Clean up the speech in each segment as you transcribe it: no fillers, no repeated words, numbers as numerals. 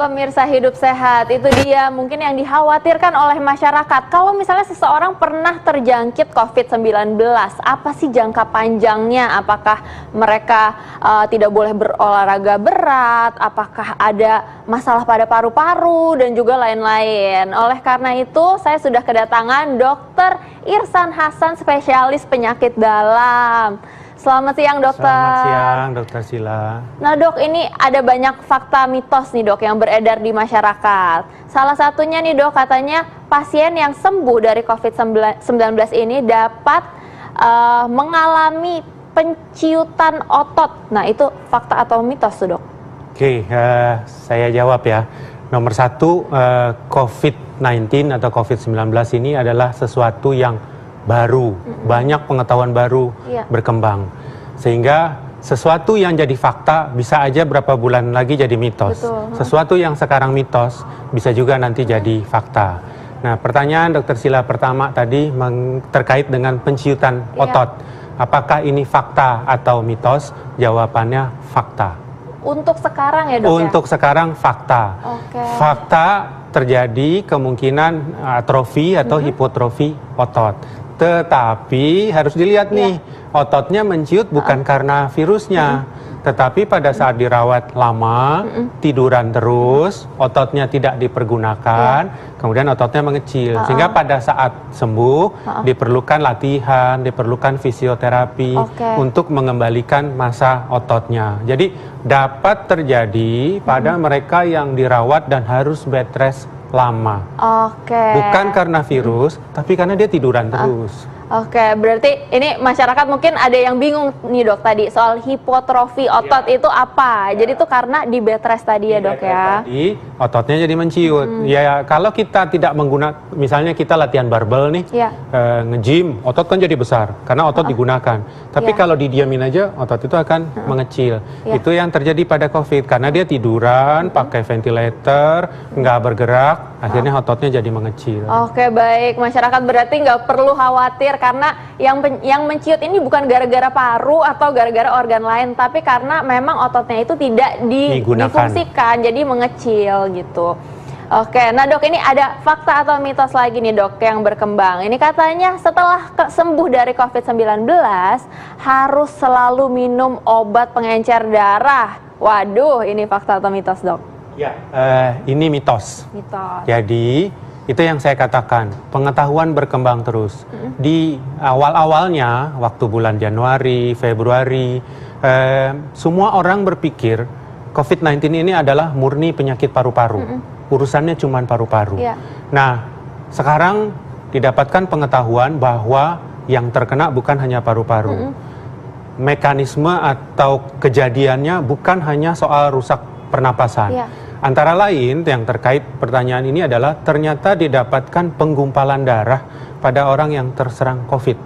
pemirsa Hidup Sehat, itu dia mungkin yang dikhawatirkan oleh masyarakat. Kalau misalnya seseorang pernah terjangkit COVID-19, apa sih jangka panjangnya? Apakah mereka tidak boleh berolahraga berat? Apakah ada masalah pada paru-paru dan juga lain-lain? Oleh karena itu, saya sudah kedatangan Dr. Irsan Hasan, spesialis penyakit dalam. Selamat siang, dokter. Selamat siang, dokter Sila. Nah, dok, ini ada banyak fakta mitos nih, dok, yang beredar di masyarakat. Salah satunya nih, dok, katanya pasien yang sembuh dari COVID-19 ini dapat mengalami penciutan otot. Nah, itu fakta atau mitos tuh, dok? Oke, saya jawab ya. Nomor satu, COVID-19 atau COVID-19 ini adalah sesuatu yang baru, banyak pengetahuan baru berkembang, sehingga sesuatu yang jadi fakta bisa aja berapa bulan lagi jadi mitos. Betul. Sesuatu yang sekarang mitos bisa juga nanti jadi fakta. Nah, pertanyaan dokter Sila pertama tadi terkait dengan penciutan otot. Apakah ini fakta atau mitos? Jawabannya fakta. Untuk sekarang ya, dok? Untuk sekarang fakta. Fakta terjadi kemungkinan atrofi atau hipotrofi otot. Tetapi harus dilihat nih, ototnya menciut bukan karena virusnya, tetapi pada saat dirawat lama, tiduran terus, ototnya tidak dipergunakan, kemudian ototnya mengecil. Sehingga pada saat sembuh, diperlukan latihan, diperlukan fisioterapi untuk mengembalikan massa ototnya. Jadi dapat terjadi pada mereka yang dirawat dan harus bed rest lama. Bukan karena virus, tapi karena dia tiduran terus. Berarti ini masyarakat mungkin ada yang bingung nih, dok, tadi soal hipotrofi otot itu apa? Jadi itu karena di bed rest tadi ya, dok, ya? Tadi ototnya jadi menciut. Ya, kalau kita tidak menggunakan, misalnya kita latihan barbel nih, nge-gym, otot kan jadi besar karena otot digunakan. Tapi kalau didiamin aja, otot itu akan mengecil. Itu yang terjadi pada COVID, karena dia tiduran, pakai ventilator, nggak bergerak, akhirnya ototnya jadi mengecil. Baik, masyarakat berarti nggak perlu khawatir karena yang menciut ini bukan gara-gara paru atau gara-gara organ lain, tapi karena memang ototnya itu tidak difungsikan, jadi mengecil gitu. Nah, dok, ini ada fakta atau mitos lagi nih, dok, yang berkembang. Ini katanya setelah sembuh dari COVID-19 harus selalu minum obat pengencer darah. Waduh, ini fakta atau mitos, dok? Ini mitos. Jadi itu yang saya katakan, pengetahuan berkembang terus. Di awal-awalnya, waktu bulan Januari, Februari, semua orang berpikir COVID-19 ini adalah murni penyakit paru-paru. Urusannya cuma paru-paru. Nah, sekarang didapatkan pengetahuan bahwa yang terkena bukan hanya paru-paru. Mekanisme atau kejadiannya bukan hanya soal rusak pernapasan. Antara lain yang terkait pertanyaan ini adalah ternyata didapatkan penggumpalan darah pada orang yang terserang COVID.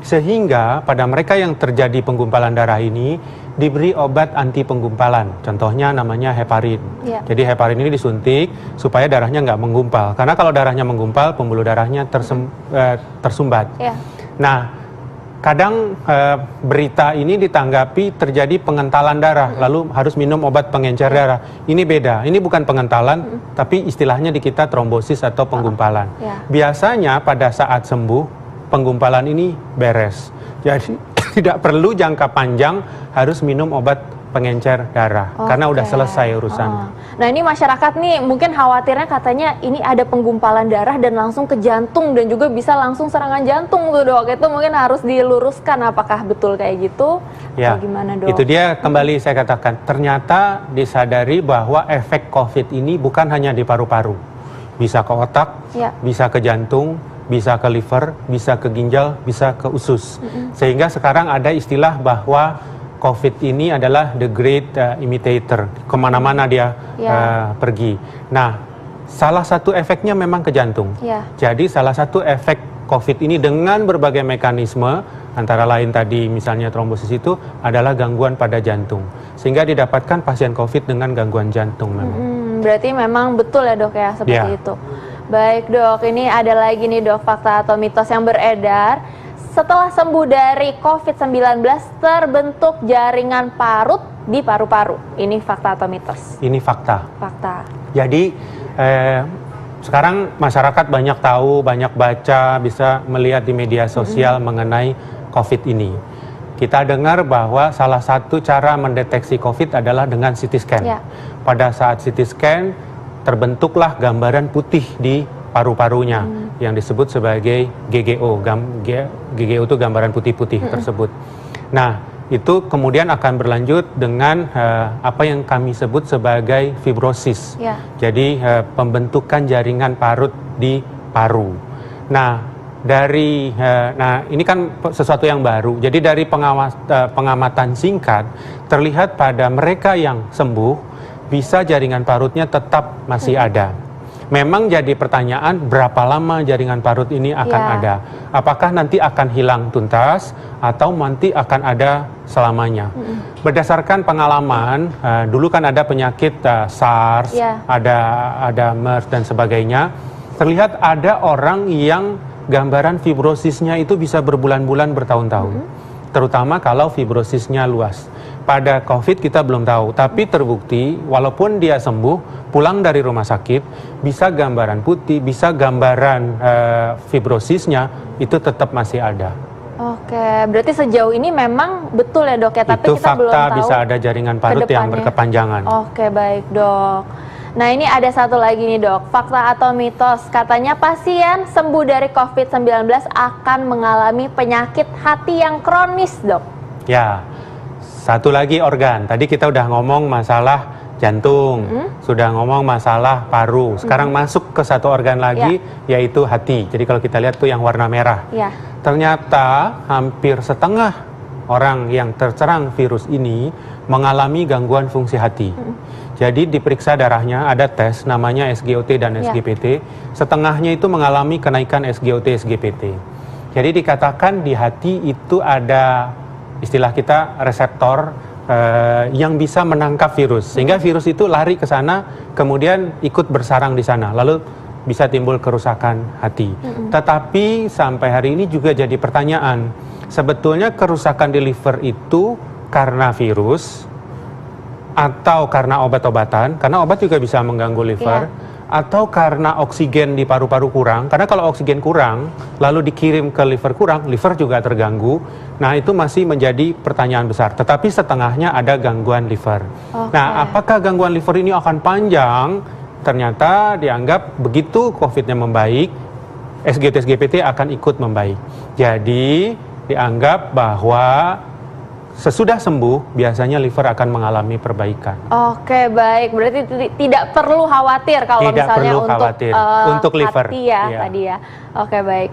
Sehingga pada mereka yang terjadi penggumpalan darah ini diberi obat anti penggumpalan. Contohnya namanya heparin. Jadi heparin ini disuntik supaya darahnya nggak menggumpal. Karena kalau darahnya menggumpal, pembuluh darahnya tersumbat. Nah, kadang berita ini ditanggapi terjadi pengentalan darah, lalu harus minum obat pengencer darah. Ini beda, ini bukan pengentalan, tapi istilahnya di kita trombosis atau penggumpalan. Biasanya pada saat sembuh, penggumpalan ini beres. Jadi tidak perlu jangka panjang harus minum obat pengencer darah, karena udah selesai urusannya. Nah, ini masyarakat nih mungkin khawatirnya katanya ini ada penggumpalan darah dan langsung ke jantung dan juga bisa langsung serangan jantung tuh, dok. Itu mungkin harus diluruskan, apakah betul kayak gitu? Atau gimana, dok? Itu dia kembali saya katakan, ternyata disadari bahwa efek COVID ini bukan hanya di paru-paru. Bisa ke otak, bisa ke jantung, bisa ke liver, bisa ke ginjal, bisa ke usus. Sehingga sekarang ada istilah bahwa COVID ini adalah the great imitator, kemana-mana dia pergi. Nah, salah satu efeknya memang ke jantung. Jadi salah satu efek COVID ini dengan berbagai mekanisme, antara lain tadi misalnya trombosis itu adalah gangguan pada jantung. Sehingga didapatkan pasien COVID dengan gangguan jantung memang. Berarti memang betul ya, dok, ya, seperti itu. Baik, dok, ini ada lagi nih, dok, fakta atau mitos yang beredar. Setelah sembuh dari COVID-19 terbentuk jaringan parut di paru-paru. Ini fakta atau mitos? Ini fakta. Fakta. Jadi sekarang masyarakat banyak tahu, banyak baca, bisa melihat di media sosial mengenai COVID ini. Kita dengar bahwa salah satu cara mendeteksi COVID adalah dengan CT scan. Pada saat CT scan, terbentuklah gambaran putih di paru-parunya yang disebut sebagai GGO. GGO itu gambaran putih-putih tersebut. Nah, itu kemudian akan berlanjut dengan apa yang kami sebut sebagai fibrosis. Jadi pembentukan jaringan parut di paru. Nah, ini kan sesuatu yang baru. Jadi dari pengamatan singkat terlihat pada mereka yang sembuh bisa jaringan parutnya tetap masih ada. Memang jadi pertanyaan berapa lama jaringan parut ini akan ada. Apakah nanti akan hilang tuntas atau nanti akan ada selamanya. Berdasarkan pengalaman, dulu kan ada penyakit SARS, ada MERS dan sebagainya. Terlihat ada orang yang gambaran fibrosisnya itu bisa berbulan-bulan, bertahun-tahun. Terutama kalau fibrosisnya luas. Pada COVID kita belum tahu, tapi terbukti walaupun dia sembuh, pulang dari rumah sakit, bisa gambaran putih, bisa gambaran fibrosisnya, itu tetap masih ada. Oke, berarti sejauh ini memang betul ya dok ya, tapi itu kita belum tahu bisa ada jaringan parut yang berkepanjangan. Oke, baik dok. Nah ini ada satu lagi nih dok, fakta atau mitos, katanya pasien sembuh dari COVID-19 akan mengalami penyakit hati yang kronis dok. Ya. Satu lagi organ, tadi kita udah ngomong masalah jantung, sudah ngomong masalah paru, sekarang masuk ke satu organ lagi, yaitu hati. Jadi kalau kita lihat tuh yang warna merah, ternyata hampir setengah orang yang terserang virus ini mengalami gangguan fungsi hati. Jadi diperiksa darahnya, ada tes namanya SGOT dan SGPT, setengahnya itu mengalami kenaikan SGOT, SGPT. Jadi dikatakan di hati itu ada istilah kita reseptor yang bisa menangkap virus, sehingga virus itu lari ke sana, kemudian ikut bersarang di sana, lalu bisa timbul kerusakan hati. Tetapi sampai hari ini juga jadi pertanyaan, sebetulnya kerusakan di liver itu karena virus atau karena obat-obatan, karena obat juga bisa mengganggu liver, atau karena oksigen di paru-paru kurang, karena kalau oksigen kurang lalu dikirim ke liver kurang, liver juga terganggu. Nah itu masih menjadi pertanyaan besar, tetapi setengahnya ada gangguan liver. Nah apakah gangguan liver ini akan panjang? Ternyata dianggap begitu COVID-nya membaik, SGT, SGPT akan ikut membaik. Jadi dianggap bahwa sesudah sembuh, biasanya liver akan mengalami perbaikan. Oke, baik. Berarti tidak perlu khawatir kalau misalnya untuk liver. Untuk liver. Hati ya, tadi ya. Oke, baik.